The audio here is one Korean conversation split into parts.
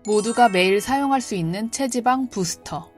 모두가 매일 사용할 수 있는 체지방 부스터.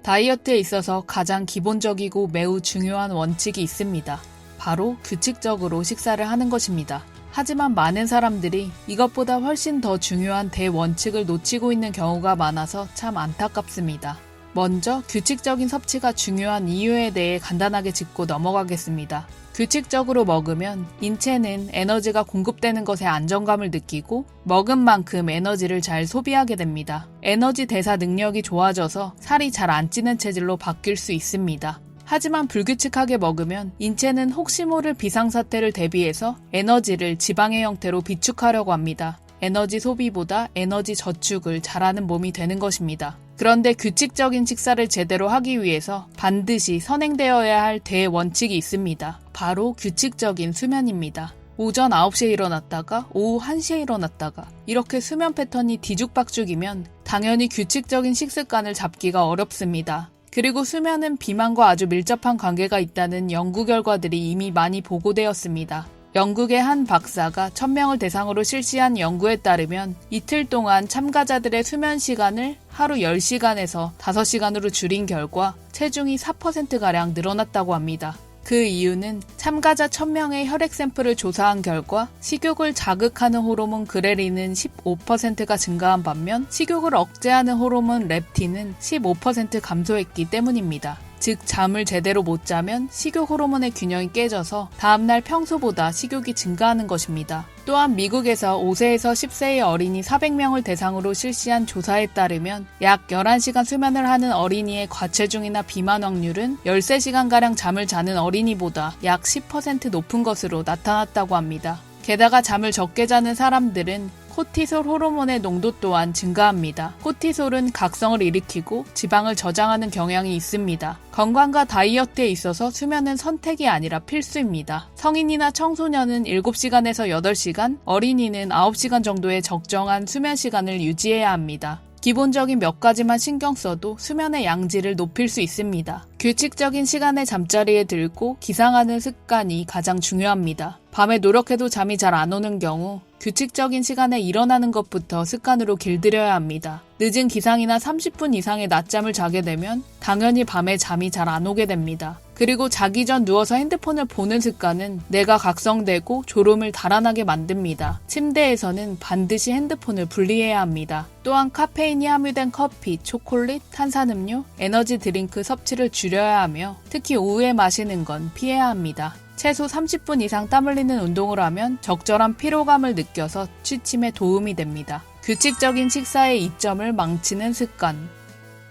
다이어트에 있어서 가장 기본적이고 매우 중요한 원칙이 있습니다. 바로 규칙적으로 식사를 하는 것입니다. 하지만 많은 사람들이 이것보다 훨씬 더 중요한 대원칙을 놓치고 있는 경우가 많아서 참 안타깝습니다. 먼저 규칙적인 섭취가 중요한 이유에 대해 간단하게 짚고 넘어가겠습니다. 규칙적으로 먹으면 인체는 에너지가 공급되는 것에 안정감을 느끼고 먹은 만큼 에너지를 잘 소비하게 됩니다. 에너지 대사 능력이 좋아져서 살이 잘 안 찌는 체질로 바뀔 수 있습니다. 하지만 불규칙하게 먹으면 인체는 혹시 모를 비상사태를 대비해서 에너지를 지방의 형태로 비축하려고 합니다. 에너지 소비보다 에너지 저축을 잘하는 몸이 되는 것입니다. 그런데 규칙적인 식사를 제대로 하기 위해서 반드시 선행되어야 할 대원칙이 있습니다. 바로 규칙적인 수면입니다. 오전 9시에 일어났다가 오후 1시에 일어났다가 이렇게 수면 패턴이 뒤죽박죽이면 당연히 규칙적인 식습관을 잡기가 어렵습니다. 그리고 수면은 비만과 아주 밀접한 관계가 있다는 연구 결과들이 이미 많이 보고되었습니다. 영국의 한 박사가 1000명을 대상으로 실시한 연구에 따르면 이틀 동안 참가자들의 수면 시간을 하루 10시간에서 5시간으로 줄인 결과 체중이 4%가량 늘어났다고 합니다. 그 이유는 참가자 1000명의 혈액 샘플을 조사한 결과 식욕을 자극하는 호르몬 그레린은 15%가 증가한 반면 식욕을 억제하는 호르몬 렙틴은 15% 감소했기 때문입니다. 즉 잠을 제대로 못 자면 식욕 호르몬의 균형이 깨져서 다음날 평소보다 식욕이 증가하는 것입니다. 또한 미국에서 5세에서 10세의 어린이 400명을 대상으로 실시한 조사에 따르면 약 11시간 수면을 하는 어린이의 과체중이나 비만 확률은 13시간가량 잠을 자는 어린이보다 약 10% 높은 것으로 나타났다고 합니다. 게다가 잠을 적게 자는 사람들은 코티솔 호르몬의 농도 또한 증가합니다. 코티솔은 각성을 일으키고 지방을 저장하는 경향이 있습니다. 건강과 다이어트에 있어서 수면은 선택이 아니라 필수입니다. 성인이나 청소년은 7시간에서 8시간, 어린이는 9시간 정도의 적정한 수면 시간을 유지해야 합니다. 기본적인 몇 가지만 신경 써도 수면의 양질을 높일 수 있습니다. 규칙적인 시간에 잠자리에 들고 기상하는 습관이 가장 중요합니다. 밤에 노력해도 잠이 잘 안 오는 경우 규칙적인 시간에 일어나는 것부터 습관으로 길들여야 합니다. 늦은 기상이나 30분 이상의 낮잠을 자게 되면 당연히 밤에 잠이 잘 안 오게 됩니다. 그리고 자기 전 누워서 핸드폰을 보는 습관은 뇌가 각성되고 졸음을 달아나게 만듭니다. 침대에서는 반드시 핸드폰을 분리해야 합니다. 또한 카페인이 함유된 커피, 초콜릿, 탄산음료, 에너지 드링크 섭취를 줄여야 하며 특히 오후에 마시는 건 피해야 합니다. 최소 30분 이상 땀 흘리는 운동을 하면 적절한 피로감을 느껴서 취침에 도움이 됩니다. 규칙적인 식사의 이점을 망치는 습관.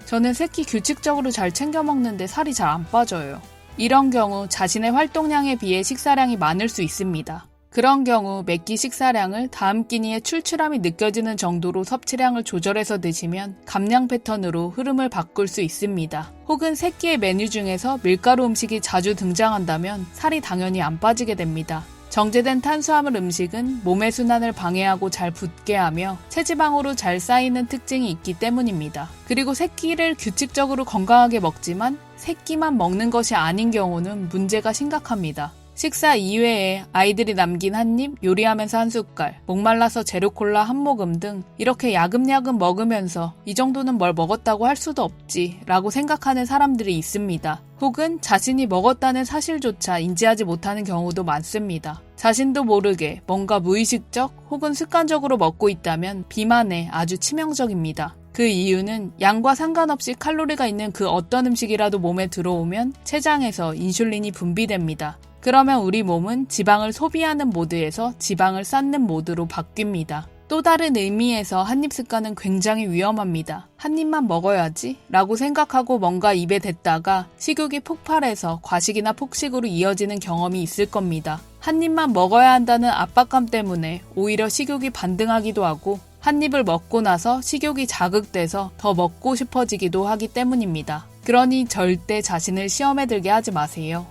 저는 새끼 규칙적으로 잘 챙겨 먹는데 살이 잘 안 빠져요. 이런 경우 자신의 활동량에 비해 식사량이 많을 수 있습니다. 그런 경우 몇 끼 식사량을 다음 끼니에 출출함이 느껴지는 정도로 섭취량을 조절해서 드시면 감량 패턴으로 흐름을 바꿀 수 있습니다. 혹은 세 끼의 메뉴 중에서 밀가루 음식이 자주 등장한다면 살이 당연히 안 빠지게 됩니다. 정제된 탄수화물 음식은 몸의 순환을 방해하고 잘 붙게 하며 체지방으로 잘 쌓이는 특징이 있기 때문입니다. 그리고 세 끼를 규칙적으로 건강하게 먹지만 세 끼만 먹는 것이 아닌 경우는 문제가 심각합니다. 식사 이외에 아이들이 남긴 한 입, 요리하면서 한 숟갈, 목말라서 제로콜라 한 모금 등 이렇게 야금야금 먹으면서 이 정도는 뭘 먹었다고 할 수도 없지 라고 생각하는 사람들이 있습니다. 혹은 자신이 먹었다는 사실조차 인지하지 못하는 경우도 많습니다. 자신도 모르게 뭔가 무의식적 혹은 습관적으로 먹고 있다면 비만에 아주 치명적입니다. 그 이유는 양과 상관없이 칼로리가 있는 그 어떤 음식이라도 몸에 들어오면 췌장에서 인슐린이 분비됩니다. 그러면 우리 몸은 지방을 소비하는 모드에서 지방을 쌓는 모드로 바뀝니다. 또 다른 의미에서 한입 습관은 굉장히 위험합니다. 한 입만 먹어야지 라고 생각하고 뭔가 입에 댔다가 식욕이 폭발해서 과식이나 폭식으로 이어지는 경험이 있을 겁니다. 한 입만 먹어야 한다는 압박감 때문에 오히려 식욕이 반등하기도 하고 한 입을 먹고 나서 식욕이 자극돼서 더 먹고 싶어지기도 하기 때문입니다. 그러니 절대 자신을 시험에 들게 하지 마세요.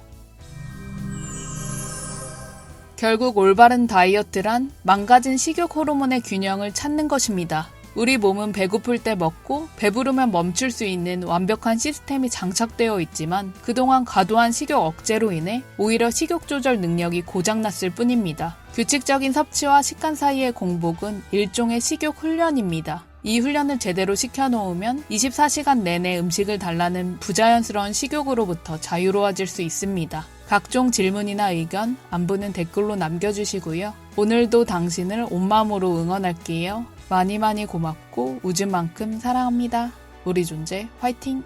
결국 올바른 다이어트란 망가진 식욕 호르몬의 균형을 찾는 것입니다. 우리 몸은 배고플 때 먹고 배부르면 멈출 수 있는 완벽한 시스템이 장착되어 있지만 그동안 과도한 식욕 억제로 인해 오히려 식욕 조절 능력이 고장났을 뿐입니다. 규칙적인 섭취와 식단 사이의 공복은 일종의 식욕 훈련입니다. 이 훈련을 제대로 시켜놓으면 24시간 내내 음식을 달라는 부자연스러운 식욕으로부터 자유로워질 수 있습니다. 각종 질문이나 의견, 안부는 댓글로 남겨주시고요. 오늘도 당신을 온 마음으로 응원할게요. 많이 고맙고 우주만큼 사랑합니다. 우리 존재 화이팅!